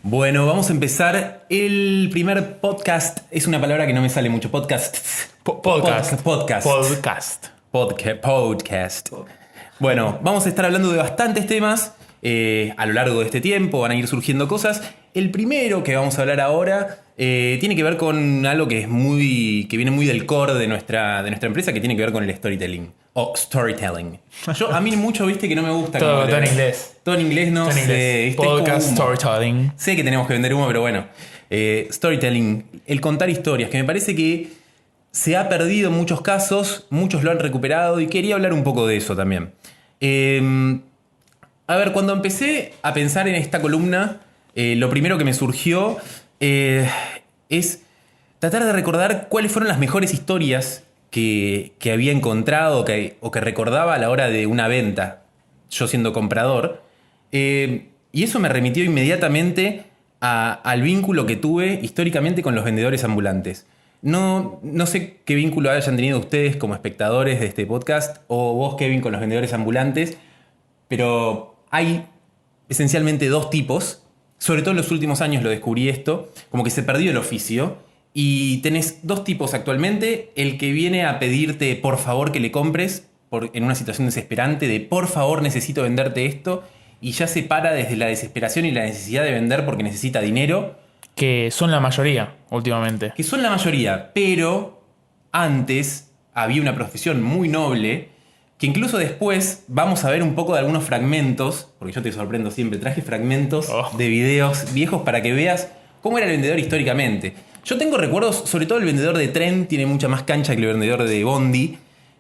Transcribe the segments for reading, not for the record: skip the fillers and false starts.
Bueno, vamos a empezar el primer podcast. Es una palabra que no me sale mucho. Podcast. Podcast. Podcast. Bueno, vamos a estar hablando de bastantes temas a lo largo de este tiempo. Van a ir surgiendo cosas. El primero que vamos a hablar ahora tiene que ver con algo que viene muy del core de nuestra empresa, que tiene que ver con el storytelling. O storytelling. A mí mucho, viste, que no me gusta. Todo en inglés. Todo en inglés, no sé. ¿Viste? Podcast, storytelling. Sé que tenemos que vender humo, pero bueno. Storytelling, el contar historias, que me parece que se ha perdido en muchos casos, muchos lo han recuperado y quería hablar un poco de eso también. A ver, cuando empecé a pensar en esta columna, lo primero que me surgió es tratar de recordar cuáles fueron las mejores historias que había encontrado o que recordaba a la hora de una venta, yo siendo comprador. Y eso me remitió inmediatamente al vínculo que tuve históricamente con los vendedores ambulantes. No sé qué vínculo hayan tenido ustedes como espectadores de este podcast o vos, Kevin, con los vendedores ambulantes, pero hay esencialmente dos tipos. Sobre todo en los últimos años lo descubrí esto, como que se perdió el oficio. Y tenés dos tipos actualmente: el que viene a pedirte por favor que le compres en una situación desesperante de por favor necesito venderte esto, y ya se para desde la desesperación y la necesidad de vender porque necesita dinero. Que son la mayoría últimamente. Que son la mayoría, pero antes había una profesión muy noble que incluso después vamos a ver un poco de algunos fragmentos, porque yo te sorprendo siempre, traje fragmentos de videos viejos para que veas cómo era el vendedor históricamente. Yo tengo recuerdos, sobre todo el vendedor de tren tiene mucha más cancha que el vendedor de bondi,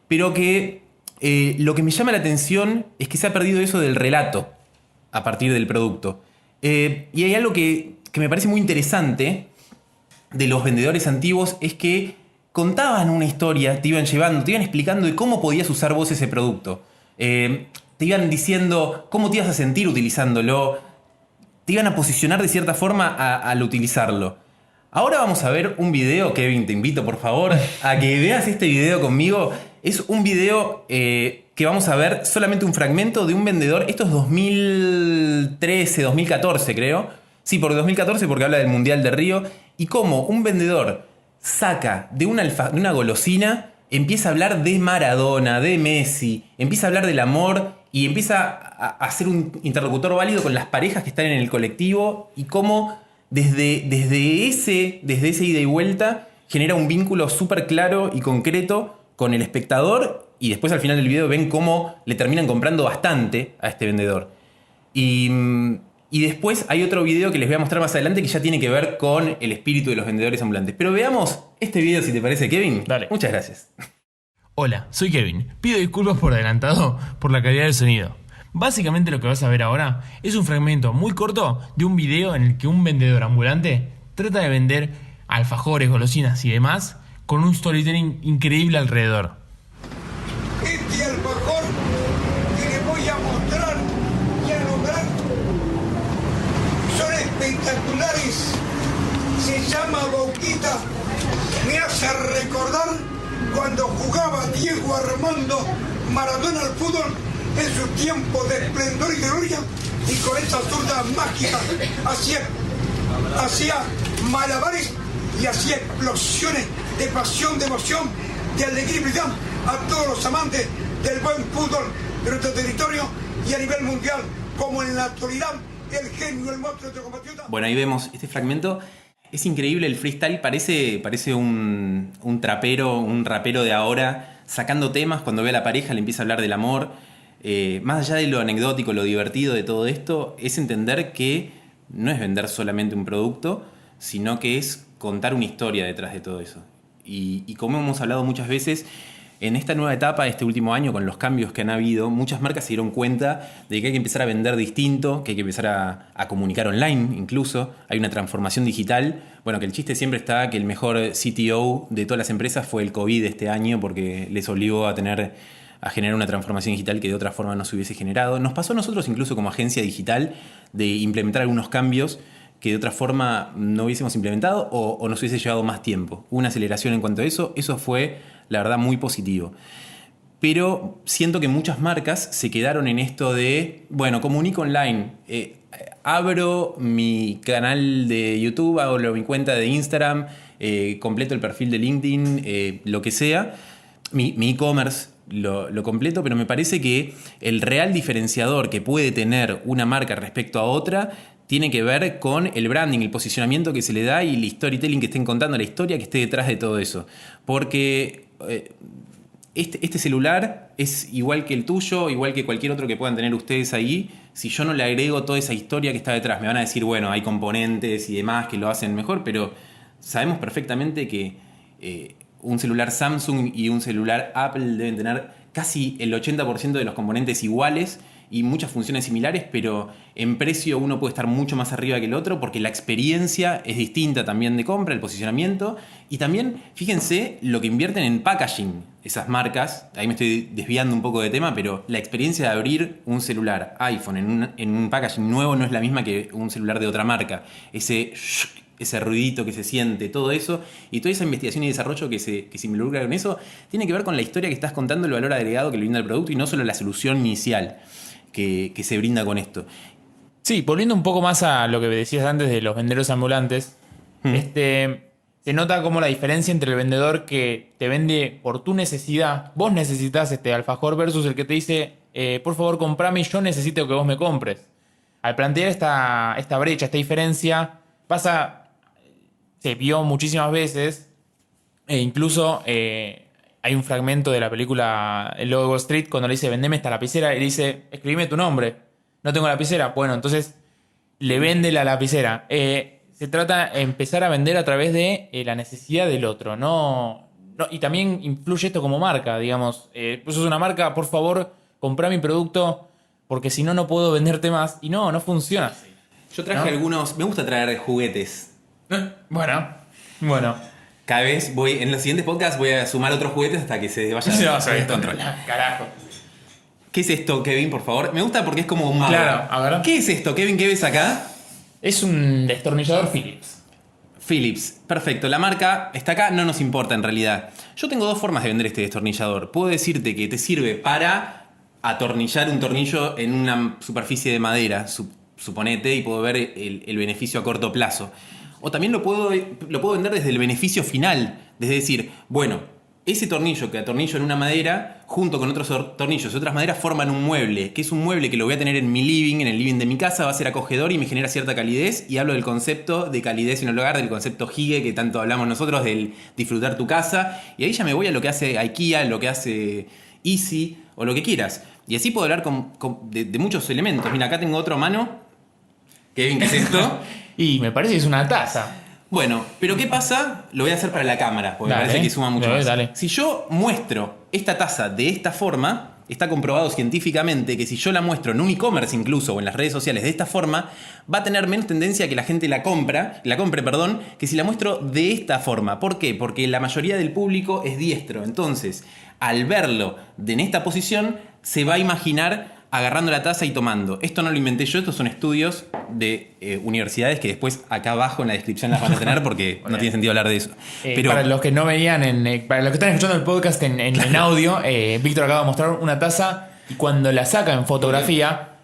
pero que lo que me llama la atención es que se ha perdido eso del relato a partir del producto. Y hay algo que me parece muy interesante de los vendedores antiguos, es que contaban una historia, te iban llevando, te iban explicando de cómo podías usar vos ese producto. Te iban diciendo cómo te ibas a sentir utilizándolo, te iban a posicionar de cierta forma al utilizarlo. Ahora vamos a ver un video, Kevin, te invito por favor a que veas este video conmigo. Es un video que vamos a ver solamente un fragmento de un vendedor. Esto es 2013, 2014 creo. Sí, por 2014 porque habla del Mundial de Río. Y cómo un vendedor saca de una golosina, empieza a hablar de Maradona, de Messi, empieza a hablar del amor y empieza a ser un interlocutor válido con las parejas que están en el colectivo, y cómo desde ese ida y vuelta genera un vínculo súper claro y concreto con el espectador, y después al final del video ven cómo le terminan comprando bastante a este vendedor. Y después hay otro video que les voy a mostrar más adelante que ya tiene que ver con el espíritu de los vendedores ambulantes. Pero veamos este video, si te parece, Kevin. Dale. Muchas gracias. Hola, soy Kevin. Pido disculpas por adelantado por la calidad del sonido. Básicamente lo que vas a ver ahora es un fragmento muy corto de un video en el que un vendedor ambulante trata de vender alfajores, golosinas y demás con un storytelling increíble alrededor. Este alfajor que les voy a mostrar y a nombrar son espectaculares. Se llama Boquita. Me hace recordar cuando jugaba Diego Armando Maradona al fútbol en su tiempo de esplendor y gloria, y con esa zurda mágica hacía malabares y hacía explosiones de pasión, de emoción, de alegría y brillar a todos los amantes del buen fútbol de nuestro territorio y a nivel mundial, como en la actualidad el genio, el monstruo de nuestro compatriota. Bueno, ahí vemos este fragmento. Es increíble el freestyle, parece un trapero, un rapero de ahora, sacando temas. Cuando ve a la pareja le empieza a hablar del amor. Más allá de lo anecdótico, lo divertido de todo esto, es entender que no es vender solamente un producto, sino que es contar una historia detrás de todo eso. Y como hemos hablado muchas veces, en esta nueva etapa, este último año, con los cambios que han habido, muchas marcas se dieron cuenta de que hay que empezar a vender distinto, que hay que empezar a comunicar online incluso. Hay una transformación digital. Bueno, que el chiste siempre está que el mejor CTO de todas las empresas fue el COVID este año, porque les obligó a generar una transformación digital que de otra forma no se hubiese generado. Nos pasó a nosotros incluso como agencia digital de implementar algunos cambios que de otra forma no hubiésemos implementado o nos hubiese llevado más tiempo. Hubo una aceleración en cuanto a eso. Eso fue, la verdad, muy positivo. Pero siento que muchas marcas se quedaron en esto de, bueno, comunico online. abro mi canal de YouTube, abro mi cuenta de Instagram, completo el perfil de LinkedIn, lo que sea, mi e-commerce lo completo, pero me parece que el real diferenciador que puede tener una marca respecto a otra tiene que ver con el branding, el posicionamiento que se le da y el storytelling que estén contando, la historia que esté detrás de todo eso. Porque este celular es igual que el tuyo, igual que cualquier otro que puedan tener ustedes ahí. Si yo no le agrego toda esa historia que está detrás, me van a decir, bueno, hay componentes y demás que lo hacen mejor, pero sabemos perfectamente que un celular Samsung y un celular Apple deben tener casi el 80% de los componentes iguales y muchas funciones similares, pero en precio uno puede estar mucho más arriba que el otro porque la experiencia es distinta también de compra, el posicionamiento, y también fíjense lo que invierten en packaging esas marcas. Ahí me estoy desviando un poco de tema, pero la experiencia de abrir un celular iPhone en un packaging nuevo no es la misma que un celular de otra marca. Ese ruidito que se siente, todo eso, y toda esa investigación y desarrollo que se involucra con eso, tiene que ver con la historia que estás contando, el valor agregado que le brinda el producto y no solo la solución inicial que se brinda con esto. Sí, volviendo un poco más a lo que decías antes de los vendedores ambulantes, se nota como la diferencia entre el vendedor que te vende por tu necesidad, vos necesitas alfajor, versus el que te dice, por favor comprame y yo necesito que vos me compres. Al plantear esta brecha, esta diferencia, se vio muchísimas veces, e incluso hay un fragmento de la película El Lobo de Wall Street cuando le dice, vendeme esta lapicera, y le dice, escribime tu nombre. No tengo lapicera. Bueno, entonces le vende la lapicera. Se trata de empezar a vender a través de la necesidad del otro. Y también influye esto como marca, digamos. Pues sos una marca, por favor, comprá mi producto, porque si no, no puedo venderte más. Y no funciona así. Yo traje algunos, me gusta traer juguetes. Bueno. Cada vez en los siguientes podcasts voy a sumar otros juguetes hasta que se vaya a descontrol. Carajo. ¿Qué es esto, Kevin, por favor? Me gusta porque es como un mago. Claro, a ver. ¿Qué es esto, Kevin? ¿Qué ves acá? Es un destornillador Phillips. Philips, perfecto. La marca está acá, no nos importa en realidad. Yo tengo dos formas de vender este destornillador. Puedo decirte que te sirve para atornillar un tornillo en una superficie de madera, suponete, y puedo ver el beneficio a corto plazo. O también lo puedo vender desde el beneficio final. Es decir, bueno, ese tornillo que atornillo en una madera, junto con otros tornillos de otras maderas, forman un mueble, que es un mueble que lo voy a tener en mi living, en el living de mi casa, va a ser acogedor y me genera cierta calidez. Y hablo del concepto de calidez en el hogar, del concepto Hygge, que tanto hablamos nosotros, del disfrutar tu casa. Y ahí ya me voy a lo que hace IKEA, lo que hace Easy, o lo que quieras. Y así puedo hablar de muchos elementos. Mira, acá tengo otro a mano. Kevin, ¿qué es esto? Y me parece que es una taza. Bueno, pero ¿qué pasa? Lo voy a hacer para la cámara, porque me parece que suma mucho más. Dale. Si yo muestro esta taza de esta forma, está comprobado científicamente que si yo la muestro en un e-commerce incluso o en las redes sociales de esta forma, va a tener menos tendencia a que la gente la compre, que si la muestro de esta forma. ¿Por qué? Porque la mayoría del público es diestro. Entonces, al verlo en esta posición, se va a imaginar agarrando la taza y tomando. Esto no lo inventé yo, estos son estudios de universidades que después acá abajo en la descripción las van a tener porque no tiene sentido hablar de eso. Pero para los que no veían, para los que están escuchando el podcast en audio, Víctor acaba de mostrar una taza y cuando la saca en fotografía,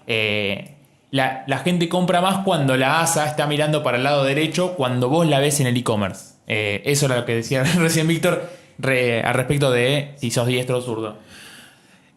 la gente compra más cuando la asa está mirando para el lado derecho cuando vos la ves en el e-commerce. Eso era lo que decía recién Víctor al respecto de si sos diestro o zurdo.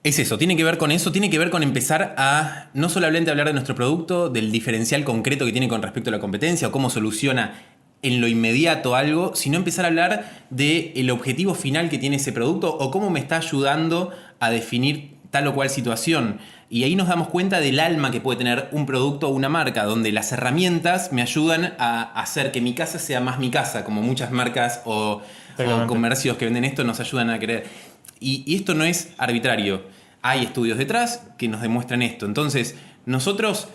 Es eso, tiene que ver con eso, tiene que ver con empezar a no solamente hablar de nuestro producto, del diferencial concreto que tiene con respecto a la competencia o cómo soluciona en lo inmediato algo, sino empezar a hablar del objetivo final que tiene ese producto o cómo me está ayudando a definir tal o cual situación. Y ahí nos damos cuenta del alma que puede tener un producto o una marca, donde las herramientas me ayudan a hacer que mi casa sea más mi casa, como muchas marcas o comercios que venden esto nos ayudan a creer. Y esto no es arbitrario. Hay estudios detrás que nos demuestran esto. Entonces, nosotros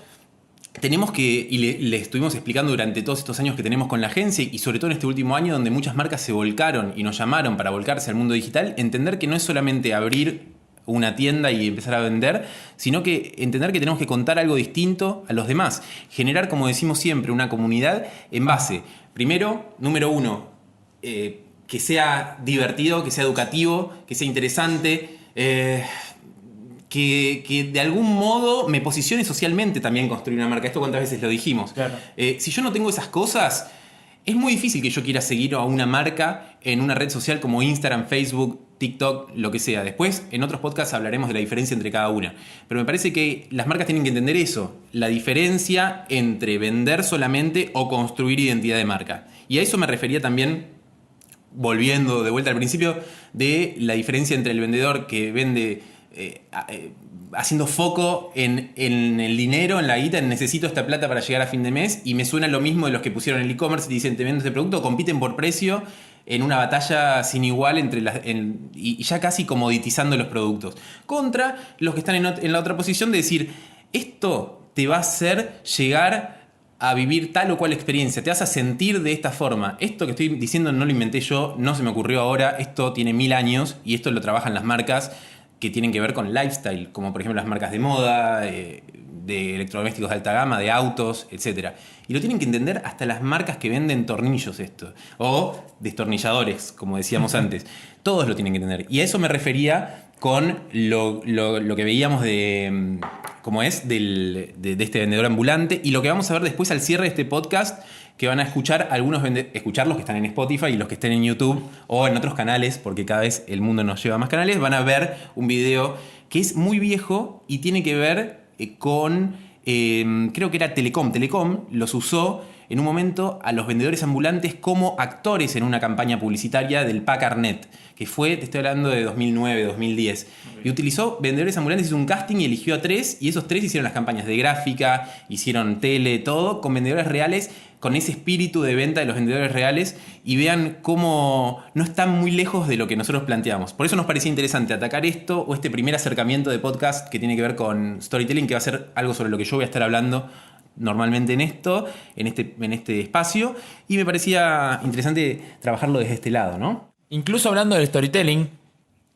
tenemos que, y le estuvimos explicando durante todos estos años que tenemos con la agencia, y sobre todo en este último año donde muchas marcas se volcaron y nos llamaron para volcarse al mundo digital, entender que no es solamente abrir una tienda y empezar a vender, sino que entender que tenemos que contar algo distinto a los demás. Generar, como decimos siempre, una comunidad en base, primero, número uno, que sea divertido, que sea educativo, que sea interesante, que de algún modo me posicione socialmente también construir una marca. Esto cuántas veces lo dijimos. Claro. Si yo no tengo esas cosas, es muy difícil que yo quiera seguir a una marca en una red social como Instagram, Facebook, TikTok, lo que sea. Después, en otros podcasts hablaremos de la diferencia entre cada una. Pero me parece que las marcas tienen que entender eso, la diferencia entre vender solamente o construir identidad de marca. Y a eso me refería también, volviendo de vuelta al principio, de la diferencia entre el vendedor que vende haciendo foco en el dinero, en la guita, en necesito esta plata para llegar a fin de mes, y me suena lo mismo de los que pusieron el e-commerce y dicen te vendo este producto, compiten por precio en una batalla sin igual y ya casi comoditizando los productos. Contra los que están en la otra posición de decir, esto te va a hacer llegar a vivir tal o cual experiencia, te vas a sentir de esta forma. Esto que estoy diciendo no lo inventé yo, no se me ocurrió ahora, esto tiene 1000 años y esto lo trabajan las marcas que tienen que ver con lifestyle, como por ejemplo las marcas de moda, de electrodomésticos de alta gama, de autos, etc. Y lo tienen que entender hasta las marcas que venden tornillos esto, o destornilladores, como decíamos antes. Todos lo tienen que entender. Y a eso me refería con lo que veíamos de este vendedor ambulante, y lo que vamos a ver después al cierre de este podcast, que van a escuchar escuchar los que están en Spotify y los que estén en YouTube o en otros canales, porque cada vez el mundo nos lleva a más canales. Van a ver un video que es muy viejo y tiene que ver con, creo que era Telecom. Telecom los usó en un momento a los vendedores ambulantes como actores en una campaña publicitaria del Packarnet, que fue, te estoy hablando de 2009, 2010. Okay. Y utilizó vendedores ambulantes, hizo un casting y eligió a 3, y esos 3 hicieron las campañas de gráfica, hicieron tele, todo, con vendedores reales, con ese espíritu de venta de los vendedores reales, y vean cómo no están muy lejos de lo que nosotros planteamos. Por eso nos parecía interesante atacar esto, o este primer acercamiento de podcast que tiene que ver con storytelling, que va a ser algo sobre lo que yo voy a estar hablando normalmente en este espacio, y me parecía interesante trabajarlo desde este lado, ¿no? Incluso hablando del storytelling,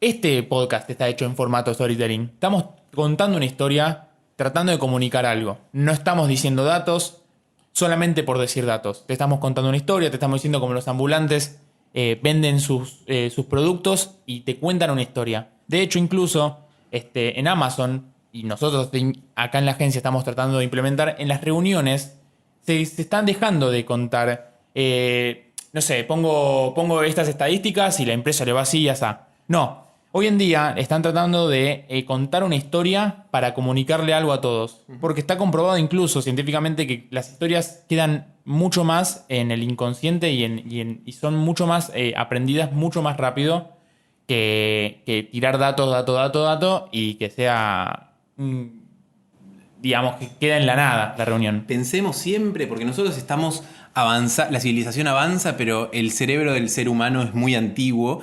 este podcast está hecho en formato storytelling. Estamos contando una historia, tratando de comunicar algo. No estamos diciendo datos solamente por decir datos. Te estamos contando una historia, te estamos diciendo cómo los ambulantes venden sus productos y te cuentan una historia. De hecho, incluso en Amazon, y nosotros acá en la agencia estamos tratando de implementar, en las reuniones se están dejando de contar, no sé, pongo estas estadísticas y la empresa le va así y así. No, hoy en día están tratando de contar una historia para comunicarle algo a todos. Porque está comprobado incluso científicamente que las historias quedan mucho más en el inconsciente y son mucho más aprendidas mucho más rápido que tirar datos y que sea... digamos que queda en la nada la reunión. Pensemos siempre, porque nosotros estamos avanzando, la civilización avanza, pero el cerebro del ser humano es muy antiguo,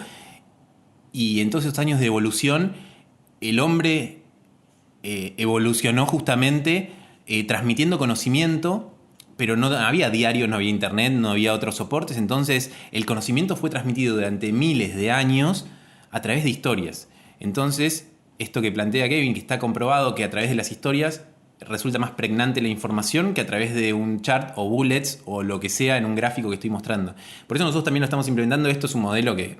y en todos esos años de evolución el hombre evolucionó justamente transmitiendo conocimiento, pero no había diarios, no había internet, no había otros soportes. Entonces el conocimiento fue transmitido durante miles de años a través de historias. Entonces, esto que plantea Kevin, que está comprobado que a través de las historias resulta más pregnante la información que a través de un chart o bullets o lo que sea en un gráfico que estoy mostrando. Por eso nosotros también lo estamos implementando. Esto es un modelo que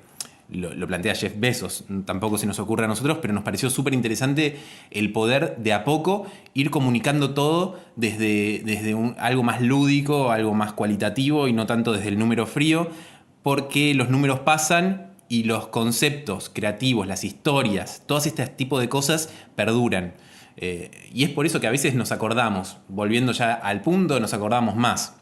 lo plantea Jeff Bezos, tampoco se nos ocurre a nosotros, pero nos pareció súper interesante el poder de a poco ir comunicando todo desde algo más lúdico, algo más cualitativo, y no tanto desde el número frío, porque los números pasan y los conceptos creativos, las historias, todos estos tipos de cosas perduran. Y es por eso que a veces nos acordamos, volviendo ya al punto, nos acordamos más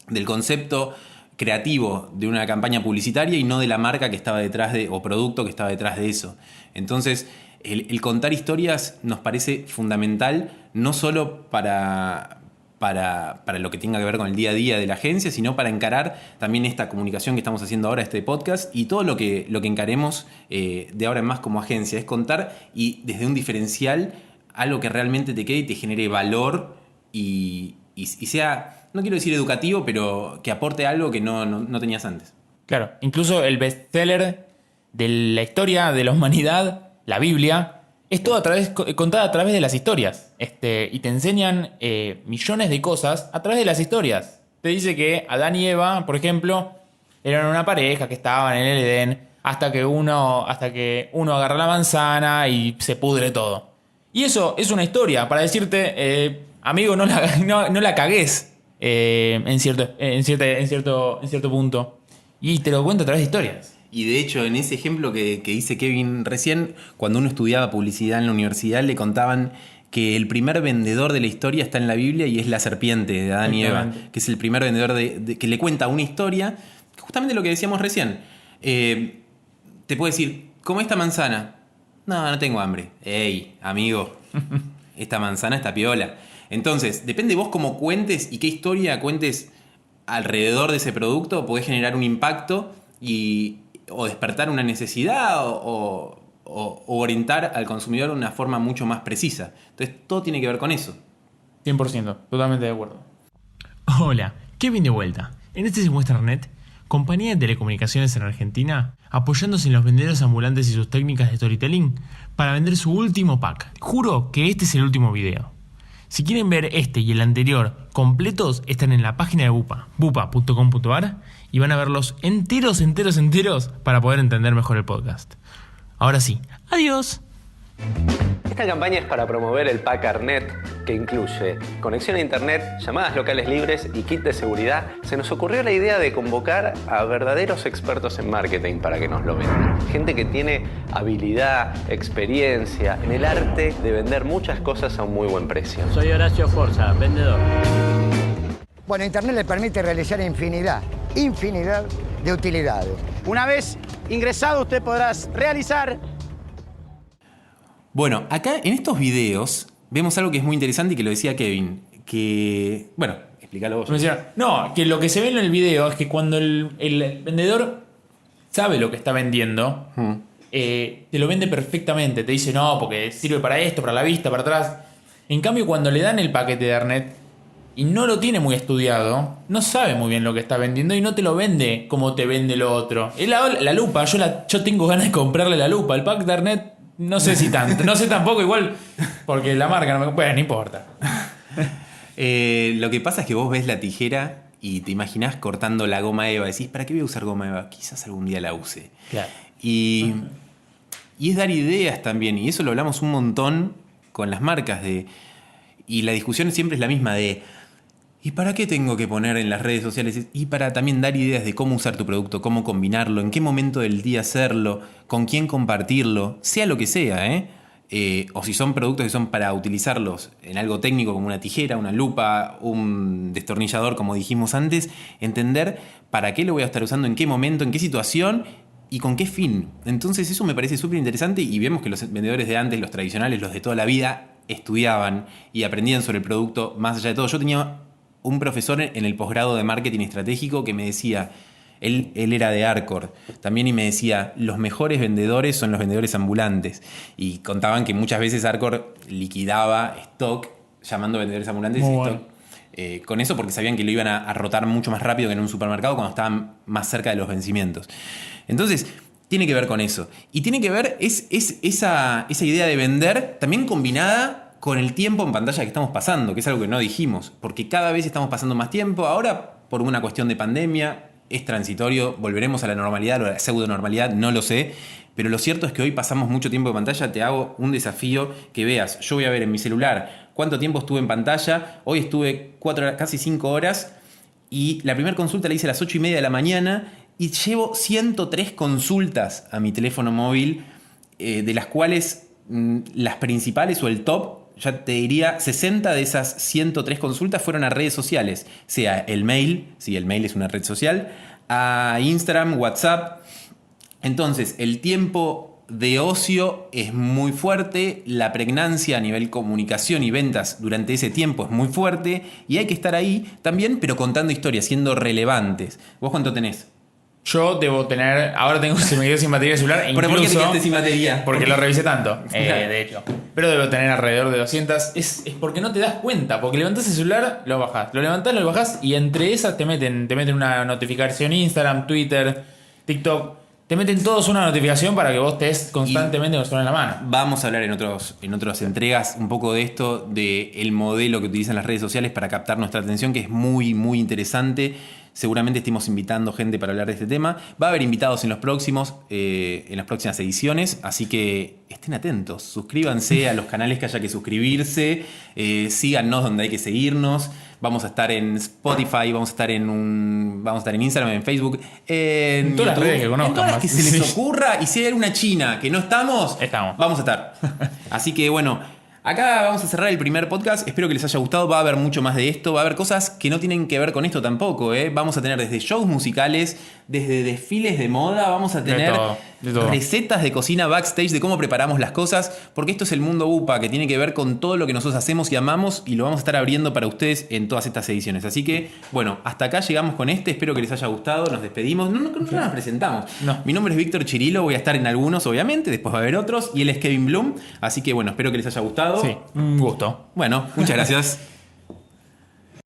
del concepto creativo de una campaña publicitaria y no de la marca que estaba detrás o producto que estaba detrás de eso. Entonces, el contar historias nos parece fundamental, no solo para lo que tenga que ver con el día a día de la agencia, sino para encarar también esta comunicación que estamos haciendo ahora, este podcast, y todo lo que encaremos de ahora en más como agencia. Es contar, y desde un diferencial, algo que realmente te quede y te genere valor y sea, no quiero decir educativo, pero que aporte algo que no tenías antes. Claro, incluso el bestseller de la historia de la humanidad, la Biblia, es todo contada a través de las historias. Y te enseñan millones de cosas a través de las historias. Te dice que Adán y Eva, por ejemplo, eran una pareja que estaban en el Edén hasta que uno agarra la manzana y se pudre todo. Y eso es una historia para decirte, amigo, no la cagues en cierto punto. Y te lo cuento a través de historias. Y de hecho, en ese ejemplo que dice Kevin recién, cuando uno estudiaba publicidad en la universidad, le contaban que el primer vendedor de la historia está en la Biblia y es la serpiente de Adán y Eva, que es el primer vendedor que le cuenta una historia, justamente lo que decíamos recién. Te puede decir, ¿come esta manzana? No tengo hambre. Ey, amigo, esta manzana está piola. Entonces, depende de vos cómo cuentes y qué historia cuentes alrededor de ese producto, podés generar un impacto o despertar una necesidad o orientar al consumidor de una forma mucho más precisa. Entonces, todo tiene que ver con eso. 100%, totalmente de acuerdo. Hola, Kevin de vuelta. En este Se Muestra Net, compañía de telecomunicaciones en Argentina, apoyándose en los vendedores ambulantes y sus técnicas de storytelling para vender su último pack. Juro que este es el último video. Si quieren ver este y el anterior completos, están en la página de Bupa, bupa.com.ar, y van a verlos enteros para poder entender mejor el podcast. Ahora sí, adiós. Esta campaña es para promover el pack Arnet, que incluye conexión a internet, llamadas locales libres y kit de seguridad. Se nos ocurrió la idea de convocar a verdaderos expertos en marketing para que nos lo vendan. Gente que tiene habilidad, experiencia en el arte de vender muchas cosas a un muy buen precio. Soy Horacio Forza, vendedor. Bueno, Internet le permite realizar infinidad de utilidades. Una vez ingresado, usted podrá realizar... Bueno, acá en estos videos vemos algo que es muy interesante y que lo decía Kevin. Que, bueno, explícalo vos. No, que lo que se ve en el video es que cuando el vendedor sabe lo que está vendiendo, te lo vende perfectamente. Te dice, no, porque sirve para esto, para la vista, para atrás. En cambio, cuando le dan el paquete de Arnet y no lo tiene muy estudiado, no sabe muy bien lo que está vendiendo y no te lo vende como te vende lo otro. La lupa, yo tengo ganas de comprarle la lupa. El pack de Arnet, no sé si tanto. No sé tampoco, igual, porque la marca no me... Bueno, no importa. Lo que pasa es que vos ves la tijera y te imaginás cortando la goma eva. Decís, ¿para qué voy a usar goma eva? Quizás algún día la use. Claro. Y es dar ideas también. Y eso lo hablamos un montón con las marcas. Y la discusión siempre es la misma de... ¿Y para qué tengo que poner en las redes sociales? Y para también dar ideas de cómo usar tu producto, cómo combinarlo, en qué momento del día hacerlo, con quién compartirlo, sea lo que sea, o si son productos que son para utilizarlos en algo técnico como una tijera, una lupa, un destornillador, como dijimos antes, entender para qué lo voy a estar usando, en qué momento, en qué situación y con qué fin. Entonces eso me parece súper interesante y vemos que los vendedores de antes, los tradicionales, los de toda la vida, estudiaban y aprendían sobre el producto más allá de todo. Yo tenía un profesor en el posgrado de marketing estratégico que me decía, él era de Arcor también, y me decía, los mejores vendedores son los vendedores ambulantes. Y contaban que muchas veces Arcor liquidaba stock llamando vendedores ambulantes y stock. Con eso porque sabían que lo iban a rotar mucho más rápido que en un supermercado cuando estaban más cerca de los vencimientos. Entonces, tiene que ver con eso. Y tiene que ver esa idea de vender también combinada con el tiempo en pantalla que estamos pasando, que es algo que no dijimos, porque cada vez estamos pasando más tiempo. Ahora, por una cuestión de pandemia, es transitorio, volveremos a la normalidad o a la pseudo normalidad, no lo sé, pero lo cierto es que hoy pasamos mucho tiempo en pantalla. Te hago un desafío que veas. Yo voy a ver en mi celular cuánto tiempo estuve en pantalla. Hoy estuve 4 horas, casi 5 horas, y la primera consulta la hice a las 8:30 de la mañana y llevo 103 consultas a mi teléfono móvil, de las cuales las principales o el top, ya te diría 60 de esas 103 consultas fueron a redes sociales, sea el mail, si el mail es una red social, a Instagram, WhatsApp. Entonces, el tiempo de ocio es muy fuerte, la pregnancia a nivel comunicación y ventas durante ese tiempo es muy fuerte, y hay que estar ahí también, pero contando historias, siendo relevantes. ¿Vos cuánto tenés? Yo debo tener... Ahora se me quedó sin batería de celular. ¿Pero por qué te quedaste sin batería? Porque lo revisé tanto, de hecho. Pero debo tener alrededor de 200. Es porque no te das cuenta. Porque levantás el celular, lo bajás. Lo levantás, lo bajás. Y entre esas te meten una notificación Instagram, Twitter, TikTok. Te meten todos una notificación para que vos estés constantemente con el celular en la mano. Vamos a hablar en otras entregas un poco de esto, del modelo que utilizan las redes sociales para captar nuestra atención, que es muy, muy interesante. Seguramente estemos invitando gente para hablar de este tema. Va a haber invitados en las próximas ediciones, así que estén atentos. Suscríbanse a los canales que haya que suscribirse. Síganos donde hay que seguirnos. Vamos a estar en Spotify, vamos a estar en Instagram, en Facebook, en todas las YouTube, redes que conozcan, en todas las que se les Sí. ocurra. Y si hay alguna china que no estamos, vamos a estar. Así que bueno. Acá vamos a cerrar el primer podcast. Espero que les haya gustado. Va a haber mucho más de esto. Va a haber cosas que no tienen que ver con esto tampoco. Vamos a tener desde shows musicales, desde desfiles de moda. Vamos a tener de todo. recetas de cocina backstage, de cómo preparamos las cosas. Porque esto es el mundo UPA, que tiene que ver con todo lo que nosotros hacemos y amamos. Y lo vamos a estar abriendo para ustedes en todas estas ediciones. Así que, bueno, hasta acá llegamos con este. Espero que les haya gustado. Nos despedimos. No nos presentamos. No. Mi nombre es Víctor Chirilo. Voy a estar en algunos, obviamente. Después va a haber otros. Y él es Kevin Bloom. Así que, bueno, espero que les haya gustado. Sí, un gusto. Bueno, muchas gracias.